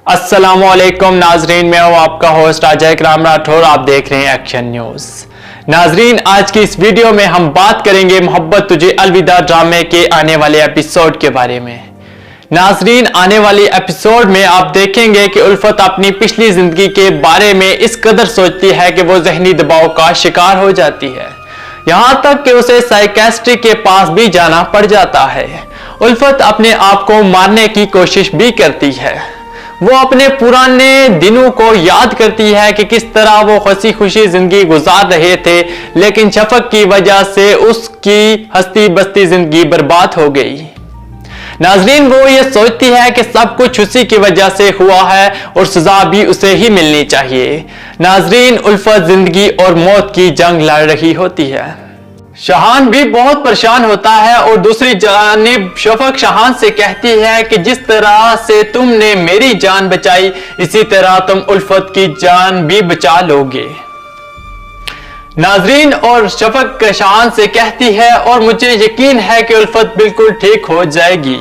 अस्सलाम वालेकुम नाजरीन, मैं हूँ आपका होस्ट अजय इकराम राठौर। आप देख रहे हैं एक्शन न्यूज। नाजरीन, आज की इस वीडियो में हम बात करेंगे मोहब्बत तुझे अलविदा ड्रामे के आने वाले एपिसोड के बारे में। नाजरीन, आने वाली एपिसोड में आप देखेंगे कि उल्फत अपनी पिछली जिंदगी के बारे में इस कदर सोचती है कि वो जहनी दबाव का शिकार हो जाती है, यहां तक कि उसे साइकियाट्रिस्ट के पास भी जाना पड़ जाता है। उल्फत अपने आप को मारने की कोशिश भी करती है। वो अपने पुराने दिनों को याद करती है कि किस तरह वो हंसी खुशी जिंदगी गुजार रहे थे, लेकिन शफक की वजह से उसकी हंसती बसती जिंदगी बर्बाद हो गई। नाजरीन, वो ये सोचती है कि सब कुछ उसी की वजह से हुआ है और सजा भी उसे ही मिलनी चाहिए। नाजरीन, उल्फत जिंदगी और मौत की जंग लड़ रही होती है। शहान भी बहुत परेशान होता है और दूसरी जानिब शफक शहान से कहती है कि जिस तरह से तुमने मेरी जान बचाई, इसी तरह तुम उल्फत की जान भी बचा लोगे। नाजरीन, और शफक शहान से कहती है और मुझे यकीन है कि उल्फत बिल्कुल ठीक हो जाएगी।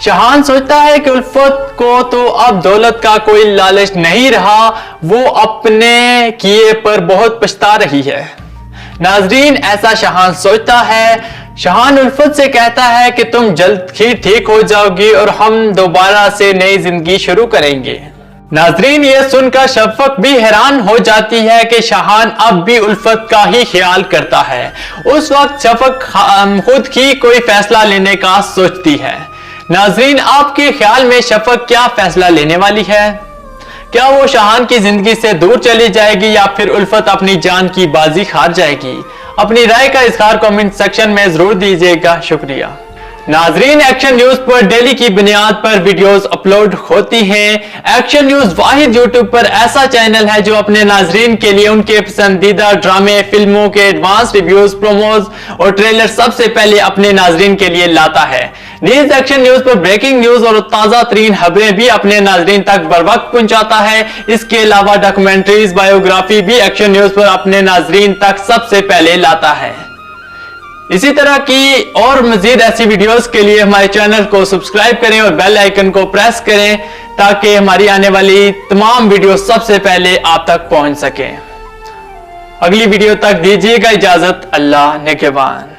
शहान सोचता है कि उल्फत को तो अब दौलत का कोई लालच नहीं रहा, वो अपने किए पर बहुत पछता रही है। नाजरीन, ऐसा शहान सोचता है। शहान उल्फत से कहता है कि तुम जल्द ही ठीक हो जाओगी और हम दोबारा से नई जिंदगी शुरू करेंगे। नाजरीन, ये सुनकर शफक भी हैरान हो जाती है कि शहान अब भी उल्फत का ही ख्याल करता है। उस वक्त शफक खुद ही कोई फैसला लेने का सोचती है। नाजरीन, आपके ख्याल में शफक क्या फैसला लेने वाली है? क्या वो शहान की जिंदगी से दूर चली जाएगी या फिर उल्फत अपनी जान की बाजी हार जाएगी? अपनी राय का इजहार कमेंट सेक्शन में जरूर दीजिएगा। शुक्रिया। नाजरीन, एक्शन न्यूज पर डेली की बुनियाद पर वीडियोस अपलोड होती हैं। एक्शन न्यूज वाहिद यूट्यूब पर ऐसा चैनल है जो अपने नाजरीन के लिए उनके पसंदीदा ड्रामे, फिल्मों के एडवांस रिव्यूज, प्रोमोज और ट्रेलर सबसे पहले अपने नाजरीन के लिए लाता है। न्यूज एक्शन न्यूज पर ब्रेकिंग न्यूज और ताजा तरीन खबरें भी अपने नाजरीन तक बर वक्त पहुंचाता है। इसके अलावा डॉक्यूमेंट्रीज, बायोग्राफी भी एक्शन न्यूज पर अपने नाजरीन तक सबसे पहले लाता है। इसी तरह की और मजीद ऐसी वीडियोस के लिए हमारे चैनल को सब्सक्राइब करें और बेल आइकन को प्रेस करें ताकि हमारी आने वाली तमाम वीडियो सबसे पहले आप तक पहुंच सकें। अगली वीडियो तक दीजिएगा इजाजत। अल्लाह निगहबान।